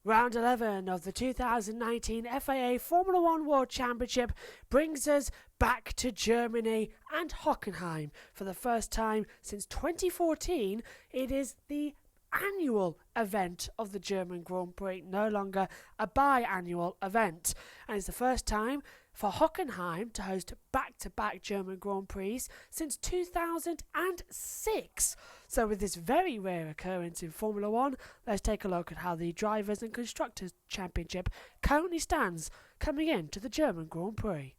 Round 11 of the 2019 FIA Formula One World Championship brings us back to Germany and Hockenheim. For the first time since 2014, it is the annual event of the German Grand Prix, no longer a biannual event. And it's the first time for Hockenheim to host back-to-back German Grand Prix since 2006. So with this very rare occurrence in Formula One, let's take a look at how the Drivers' and Constructors' Championship currently stands coming into the German Grand Prix.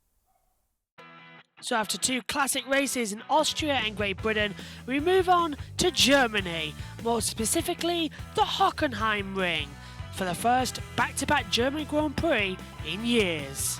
So after two classic races in Austria and Great Britain, we move on to Germany, more specifically the Hockenheim Ring, for the first back-to-back German Grand Prix in years.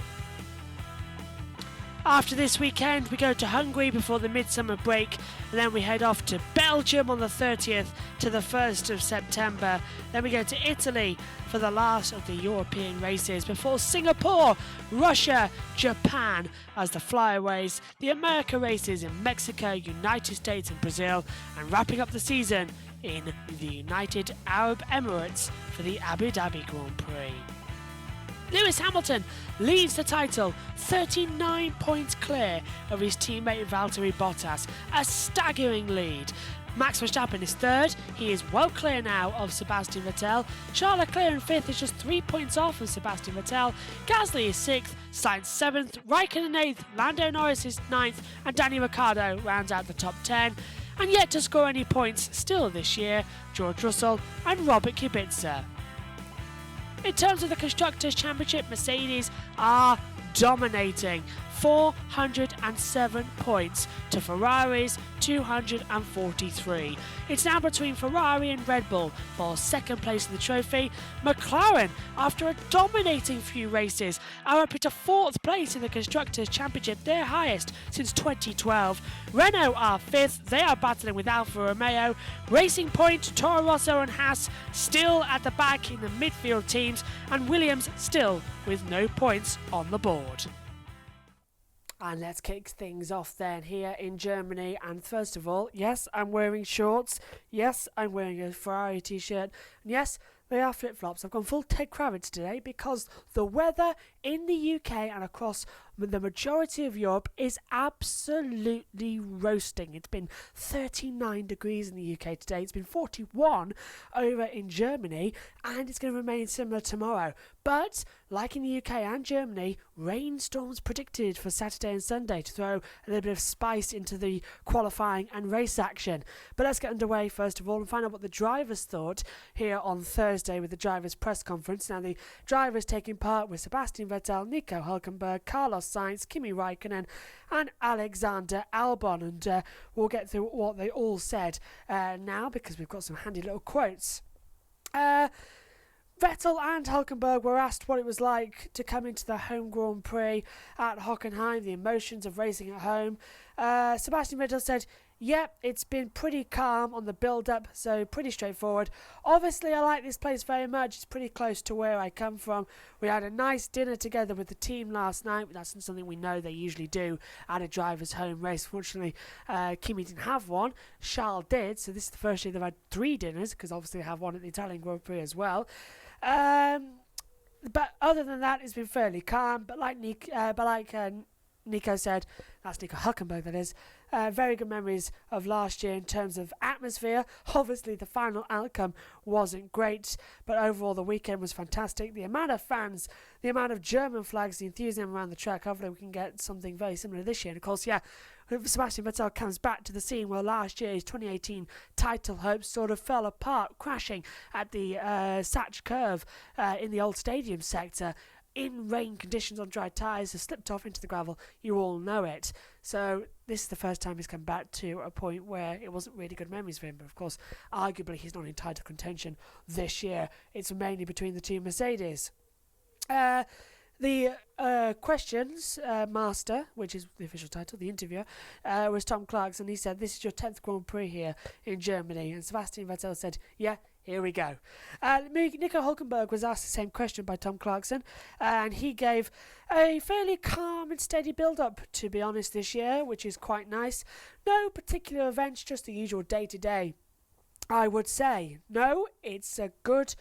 After this weekend, we go to Hungary before the midsummer break, and then we head off to Belgium on the 30th to the 1st of September. Then we go to Italy for the last of the European races before Singapore, Russia, Japan as the flyaways, the America races in Mexico, United States and Brazil, and wrapping up the season in the United Arab Emirates for the Abu Dhabi Grand Prix. Lewis Hamilton leads the title, 39 points clear of his teammate Valtteri Bottas, a staggering lead. Max Verstappen is third, he is well clear now of Sebastian Vettel. Charles Leclerc in fifth is just 3 points off of Sebastian Vettel. Gasly is sixth, Sainz seventh, Raikkonen eighth, Lando Norris is ninth, and Daniel Ricciardo rounds out the top 10. And yet to score any points still this year, George Russell and Robert Kubica. In terms of the Constructors' Championship, Mercedes are dominating, 407 points to Ferrari's 243. It's now between Ferrari and Red Bull for second place in the trophy. McLaren, after a dominating few races, are up into fourth place in the Constructors' Championship, their highest since 2012. Renault are fifth, they are battling with Alfa Romeo. Racing Point, Toro Rosso and Haas still at the back in the midfield teams, and Williams still with no points on the board. And let's kick things off then here in Germany. And first of all, yes, I'm wearing shorts. Yes, I'm wearing a Ferrari t-shirt. And yes, they are flip-flops. I've gone full Ted Kravitz today because the weather in the UK and across the majority of Europe is absolutely roasting. It's been 39 degrees in the UK today. It's been 41 over in Germany, and it's going to remain similar tomorrow. But, like in the UK and Germany, rainstorms predicted for Saturday and Sunday to throw a little bit of spice into the qualifying and race action. But let's get underway first of all and find out what the drivers thought here on Thursday with the drivers' press conference. Now, the drivers taking part were Sebastian Vettel, Nico Hülkenberg, Carlos Sainz, Kimi Raikkonen and Alexander Albon, and we'll get through what they all said now because we've got some handy little quotes. Vettel and Hülkenberg were asked what it was like to come into the home Grand Prix at Hockenheim, the emotions of racing at home. Sebastian Vettel said, "Yep, it's been pretty calm on the build-up, so pretty straightforward. Obviously, I like this place very much. It's pretty close to where I come from. We had a nice dinner together with the team last night. That's something we know they usually do at a driver's home race. Fortunately, Kimi didn't have one. Charles did, so this is the first year they've had 3 dinners, because obviously they have one at the Italian Grand Prix as well. But other than that, it's been fairly calm. But like Nico said, that's Nico Hülkenberg that is, very good memories of last year in terms of atmosphere. Obviously the final outcome wasn't great, but overall the weekend was fantastic. The amount of fans, the amount of German flags, the enthusiasm around the track, hopefully we can get something very similar this year. And of course, yeah, Sebastian Vettel comes back to the scene where last year's 2018 title hopes sort of fell apart, crashing at the Satch curve in the old stadium sector. In rain conditions on dry tyres, has slipped off into the gravel. You all know it. So this is the first time he's come back to a point where it wasn't really good memories for him. But of course, arguably he's not in title contention this year. It's mainly between the two Mercedes. The questions master, which is the official title, the interviewer, was Tom Clarkson. He said, "This is your 10th Grand Prix here in Germany." And Sebastian Vettel said, "Yeah, here we go." Nico Hülkenberg was asked the same question by Tom Clarkson, and he gave a fairly calm and steady build-up, to be honest, this year, which is quite nice. No particular events, just the usual day-to-day, I would say. No, it's a good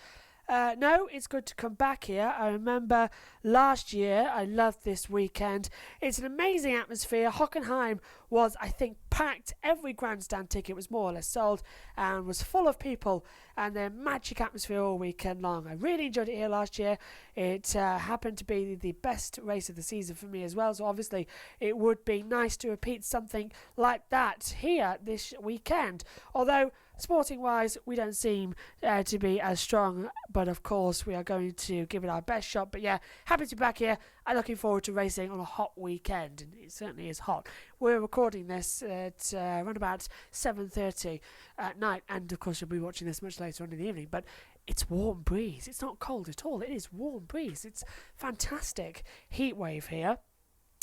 No, it's good to come back here. I remember last year, I loved this weekend. It's an amazing atmosphere. Hockenheim was, I think, packed. Every grandstand ticket was more or less sold and was full of people, and their magic atmosphere all weekend long. I really enjoyed it here last year. It happened to be the best race of the season for me as well, so obviously it would be nice to repeat something like that here this weekend. Although sporting wise, we don't seem to be as strong, but of course we are going to give it our best shot. But yeah, happy to be back here. I'm looking forward to racing on a hot weekend, and it certainly is hot. We're recording this at around about 7:30 at night, and of course you'll be watching this much later on in the evening, but it's warm breeze. It's not cold at all. It is warm breeze. It's fantastic heat wave here.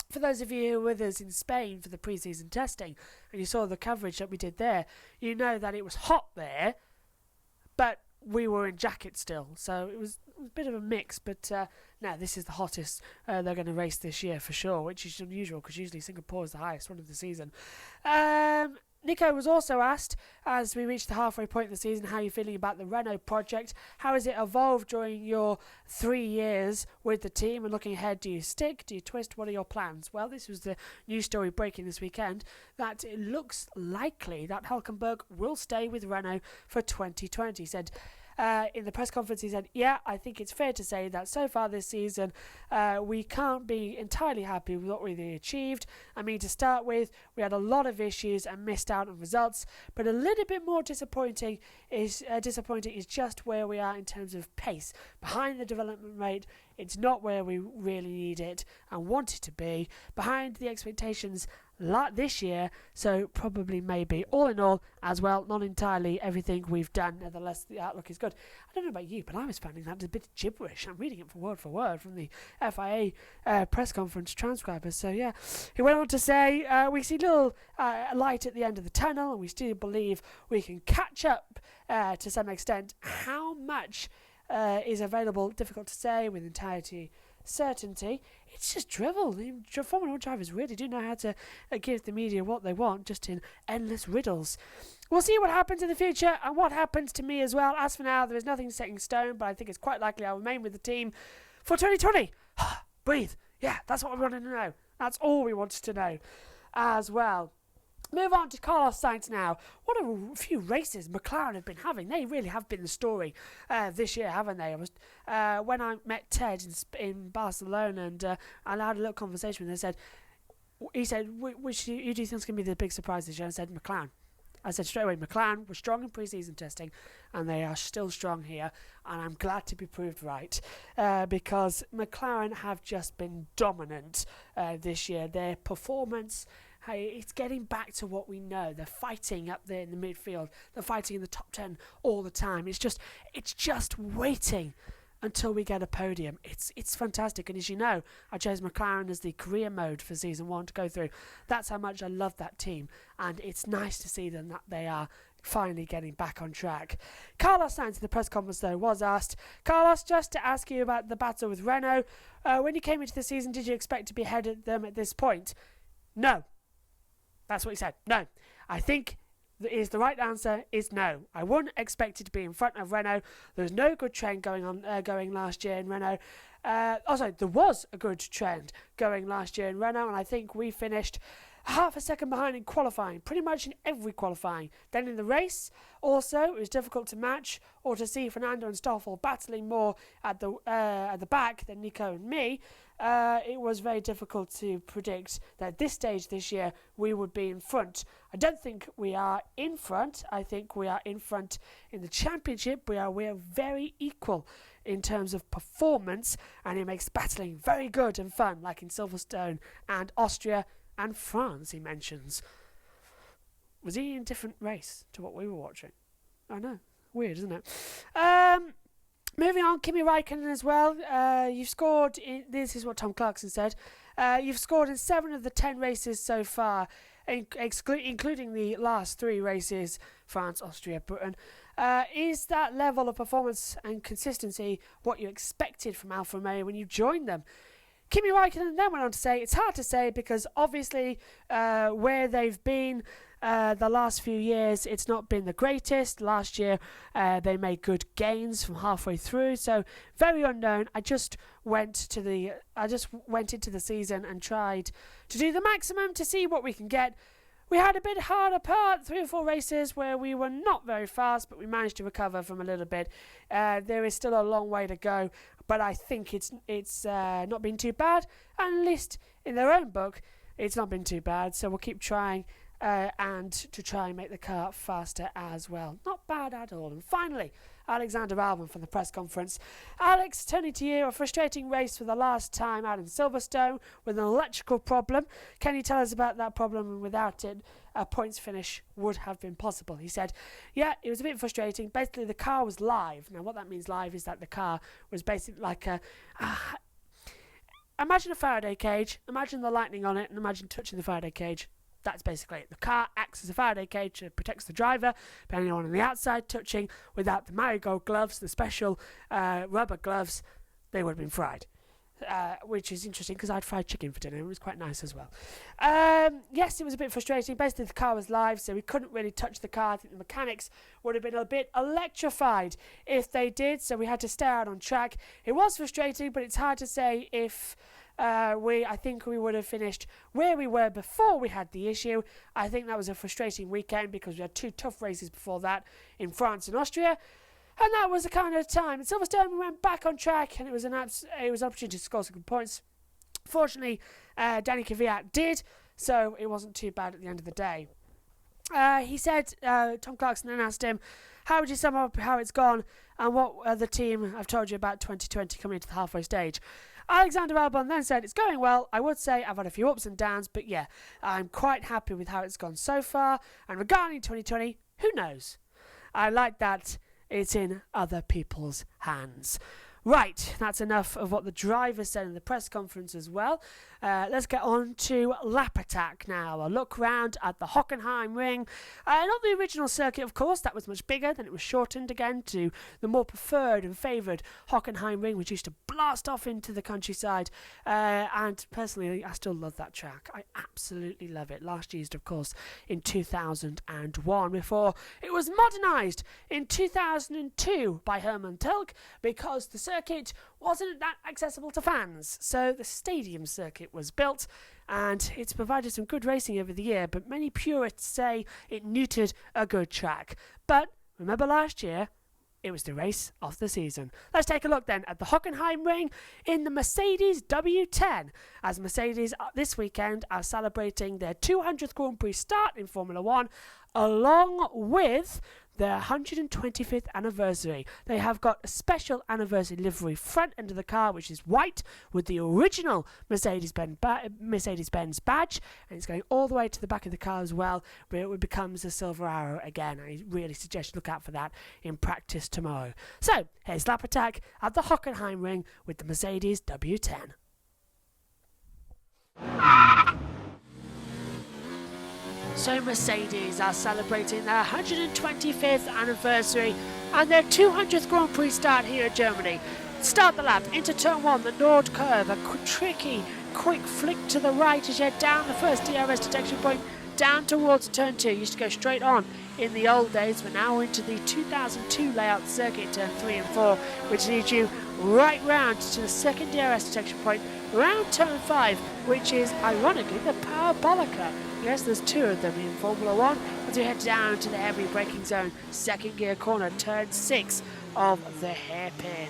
For those of you who were with us in Spain for the pre-season testing and you saw the coverage that we did there, you know that it was hot there, but we were in jackets still, so it was a bit of a mix. But no, this is the hottest they're going to race this year for sure, which is unusual because usually Singapore is the highest one of the season. Nico was also asked, as we reached the halfway point of the season, how you're feeling about the Renault project. How has it evolved during your 3 years with the team? And looking ahead, do you stick? Do you twist? What are your plans? Well, this was the news story breaking this weekend, that it looks likely that Hülkenberg will stay with Renault for 2020. He said, in the press conference, he said, yeah, I think it's fair to say that so far this season we can't be entirely happy with what we achieved. I mean, to start with, we had a lot of issues and missed out on results, but a little bit more disappointing is just where we are in terms of pace. Behind the development rate, it's not where we really need it and want it to be. Behind the expectations this year, so probably maybe all in all as well, not entirely everything we've done. Nevertheless, the outlook is good. I don't know about you, but I was finding that a bit gibberish. I'm reading it for word from the FIA press conference transcriber. So yeah, he went on to say, we see little light at the end of the tunnel, and we still believe we can catch up to some extent. How much is available, difficult to say with entirety certainty. It's just drivel. The Formula 1 drivers really do know how to give the media what they want, just in endless riddles. We'll see what happens in the future and what happens to me as well. As for now, there is nothing set in stone, but I think it's quite likely I'll remain with the team for 2020. Breathe. Yeah, that's what we wanted to know. That's all we wanted to know as well. Move on to Carlos Sainz now. What a few races McLaren have been having. They really have been the story this year, haven't they? When I met Ted in Barcelona, and I had a little conversation with him. He said, which do you think is going to be the big surprise this year? I said, McLaren. I said straight away, McLaren were strong in pre-season testing, and they are still strong here, and I'm glad to be proved right, because McLaren have just been dominant this year. Their performance, it's getting back to what we know. They're fighting up there in the midfield. They're fighting in the top 10 all the time. It's just waiting until we get a podium. It's fantastic. And as you know, I chose McLaren as the career mode for season 1 to go through. That's how much I love that team. And it's nice to see them that they are finally getting back on track. Carlos Sainz in the press conference though was asked, Carlos, just to ask you about the battle with Renault, when you came into the season, did you expect to be ahead of them at this point? No. That's what he said. No. I think the right answer is no. I wouldn't expect it to be in front of Renault. There's no good trend going last year in Renault. There was a good trend going last year in Renault, and I think we finished half a second behind in qualifying, pretty much in every qualifying. Then in the race, also, it was difficult to match or to see Fernando and Stoffel battling more at the back than Nico and me. It was very difficult to predict that at this stage this year we would be in front. I don't think we are in front. I think we are in front in the championship. We are very equal in terms of performance, and it makes battling very good and fun, like in Silverstone and Austria and France, he mentions. Was he in a different race to what we were watching? I know. Weird, isn't it? Moving on, Kimi Räikkönen as well. You've scored, this is what Tom Clarkson said, you've scored in 7 of the 10 races so far, including the last 3 races, France, Austria, Britain. Is that level of performance and consistency what you expected from Alfa Romeo when you joined them? Kimi Räikkönen then went on to say, it's hard to say because obviously where they've been, The last few years, it's not been the greatest. Last year, they made good gains from halfway through, so very unknown. I just went into the season and tried to do the maximum to see what we can get. We had a bit harder part, 3 or 4 races where we were not very fast, but we managed to recover from a little bit. There is still a long way to go, but I think it's not been too bad, and at least in their own book, it's not been too bad, so we'll keep trying and to try and make the car faster as well. Not bad at all. And finally, Alexander Albon from the press conference. Alex, turning to you, a frustrating race for the last time out in Silverstone with an electrical problem. Can you tell us about that problem? And without it, a points finish would have been possible. He said, yeah, it was a bit frustrating. Basically, the car was live. Now, what that means live is that the car was basically like imagine a Faraday cage, imagine the lightning on it, and imagine touching the Faraday cage. That's basically it. The car acts as a Faraday cage that protects the driver, but anyone on the outside touching without the marigold gloves, the special rubber gloves, they would have been fried. Which is interesting because I had fried chicken for dinner. It was quite nice as well. Yes, it was a bit frustrating. Basically, the car was live, so we couldn't really touch the car. I think the mechanics would have been a bit electrified if they did, so we had to stay out on track. It was frustrating, but it's hard to say if I think we would have finished where we were before we had the issue. I think that was a frustrating weekend because we had 2 tough races before that in France and Austria. And that was the kind of time. In Silverstone, we went back on track, and it was an opportunity to score some good points. Fortunately, Danny Kvyat did, so it wasn't too bad at the end of the day. He said, Tom Clarkson then asked him, how would you sum up how it's gone, and what the team have told you about 2020 coming into the halfway stage? Alexander Albon then said, it's going well. I would say I've had a few ups and downs, but yeah, I'm quite happy with how it's gone so far. And regarding 2020, who knows? I like that it's in other people's hands. Right, that's enough of what the driver said in the press conference as well. Let's get on to lap attack now. A look round at the Hockenheim Ring. Not the original circuit, of course. That was much bigger. Then it was shortened again to the more preferred and favoured Hockenheim Ring, which used to blast off into the countryside. And personally, I still love that track. I absolutely love it. Last used, of course, in 2001 before it was modernised in 2002 by Hermann Tilke because the circuit wasn't that accessible to fans. So the stadium circuit was built, and it's provided some good racing over the year, but many purists say it neutered a good track. But remember last year, it was the race of the season. Let's take a look then at the Hockenheim Ring in the Mercedes W10, as Mercedes this weekend are celebrating their 200th Grand Prix start in Formula 1, along with their 125th anniversary. They have got a special anniversary livery front end of the car, which is white with the original Mercedes-Benz badge, and it's going all the way to the back of the car as well, where it becomes a silver arrow again. I really suggest you look out for that in practice tomorrow. So here's lap attack at the Hockenheim Ring with the Mercedes W10. So Mercedes are celebrating their 125th anniversary and their 200th Grand Prix start here in Germany. Start the lap into turn 1, the Nord curve, a tricky, quick flick to the right as you head down the first DRS detection point, down towards turn 2. Used to go straight on in the old days, but now into the 2002 layout circuit, turn 3 and 4, which leads you right round to the second DRS detection point, round turn 5, which is, ironically, the Parabolica. Yes, there's 2 of them in Formula 1. As we head down to the heavy braking zone, second gear corner, turn 6 of the hairpin.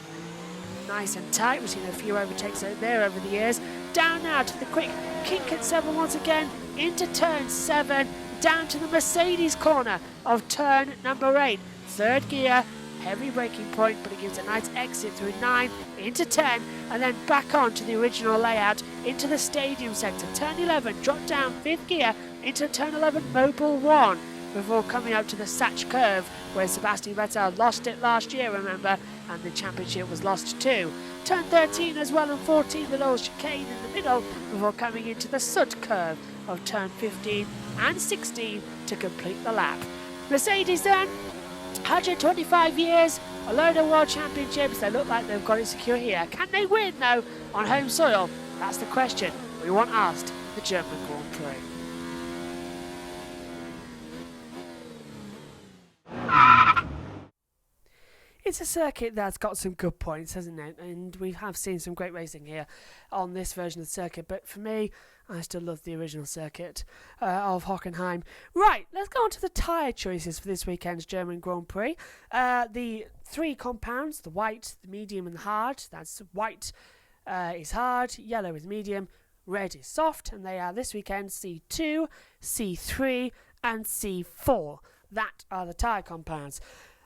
Nice and tight. We've seen a few overtakes out there over the years. Down now to the quick kink at 7 once again, into turn 7, down to the Mercedes corner of turn number 8. Third gear, heavy braking point, but it gives a nice exit through 9 into 10, and then back on to the original layout into the stadium sector. Turn 11, drop down 5th gear into turn 11, Mobile 1, before coming up to the Satch curve, where Sebastian Vettel lost it last year, remember, and the championship was lost too. Turn 13 as well, and 14, the little chicane in the middle, before coming into the Sud curve of turn 15 and 16 to complete the lap. Mercedes then, 125 years, a load of world championships. They look like they've got it secure here. Can they win, though, on home soil? That's the question we want asked the German Grand Prix. it's a circuit that's got some good points, hasn't it? And we have seen some great racing here on this version of the circuit. But for me, I still love the original circuit of Hockenheim. Right, let's go on to the tyre choices for this weekend's German Grand Prix. The 3 compounds, the white, the medium and the hard. That's white is hard, yellow is medium, red is soft. And they are this weekend C2, C3 and C4. That are the tyre compounds.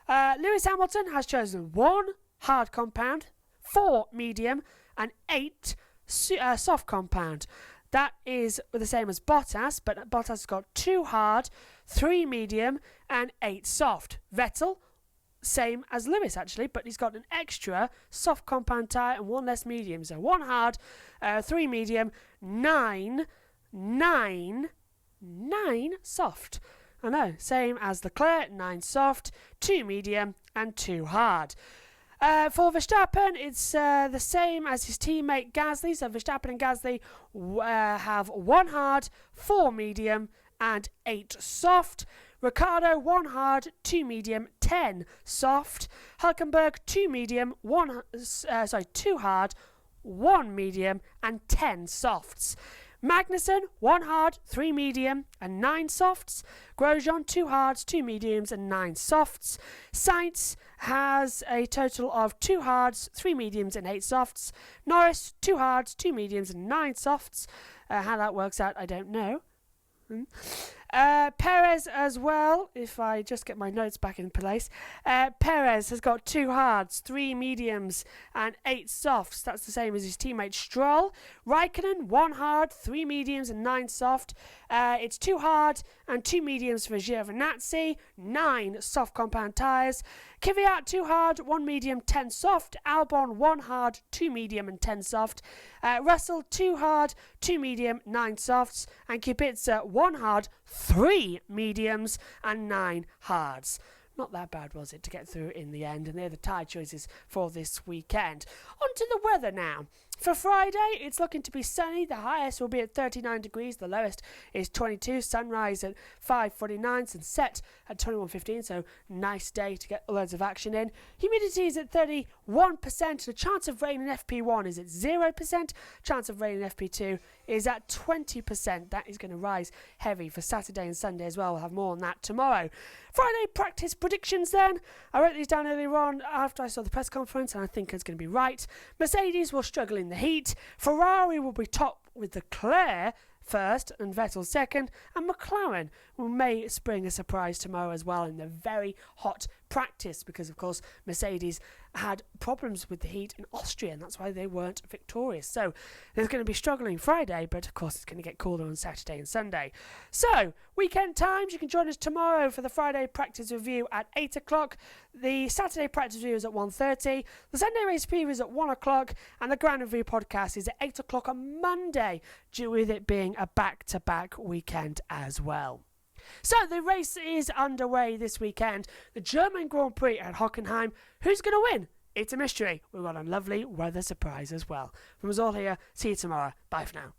Lewis Hamilton has chosen 1 hard compound, 4 medium and 8 soft compound. That is the same as Bottas, but Bottas has got 2 hard, 3 medium and 8 soft. Vettel, same as Lewis actually, but he's got an extra soft compound tyre and 1 less medium. So 1 hard, 3 medium, 9 soft. I know, same as Leclerc, 9 soft, 2 medium and 2 hard. For Verstappen, it's the same as his teammate Gasly. So Verstappen and Gasly have 1 hard, 4 medium and 8 soft. Ricciardo, 1 hard, 2 medium, 10 soft. Hülkenberg, 2 medium, 2 hard, 1 medium and 10 softs. Magnussen, 1 hard, 3 medium and 9 softs. Grosjean, 2 hards, 2 mediums and 9 softs. Sainz has a total of 2 hards, 3 mediums and 8 softs. Norris, 2 hards, 2 mediums and 9 softs. How that works out, I don't know. Perez as well, if I just get my notes back in place. Perez has got 2 hards, 3 mediums and 8 softs. That's the same as his teammate Stroll. Raikkonen, 1 hard, 3 mediums and 9 soft. It's 2 hard and 2 mediums for Giovinazzi, 9 soft compound tyres. Kvyat, 2 hard, 1 medium, 10 soft. Albon, 1 hard, 2 medium and 10 soft. Russell, 2 hard, 2 medium, 9 softs. And Kubica, 1 hard, 3 mediums and 9 hards. Not that bad, was it, to get through in the end? And they're the tyre choices for this weekend. On to the weather now. For Friday, it's looking to be sunny. The highest will be at 39 degrees. The lowest is 22. Sunrise at 5:49. Sunset at 21:15. So nice day to get loads of action in. Humidity is at 31%. The chance of rain in FP1 is at 0%. Chance of rain in FP2 is at 20%. That is going to rise heavy for Saturday and Sunday as well. We'll have more on that tomorrow. Friday practice predictions then. I wrote these down earlier on after I saw the press conference, and I think it's going to be right. Mercedes will struggle in the heat. Ferrari will be top with Leclerc first and Vettel second, and McLaren may spring a surprise tomorrow as well in the very hot practice, because of course Mercedes had problems with the heat in Austria and that's why they weren't victorious. So there's going to be struggling Friday, but of course it's going to get cooler on Saturday and Sunday. So weekend times, you can join us tomorrow for the Friday practice review at 8 o'clock. The Saturday practice review is at 1:30. The Sunday race preview is at 1 o'clock, and the Grand Review podcast is at 8 o'clock on Monday, due with it being a back-to-back weekend as well. So the race is underway this weekend. The German Grand Prix at Hockenheim. Who's going to win? It's a mystery. We've got a lovely weather surprise as well. From us all here, see you tomorrow. Bye for now.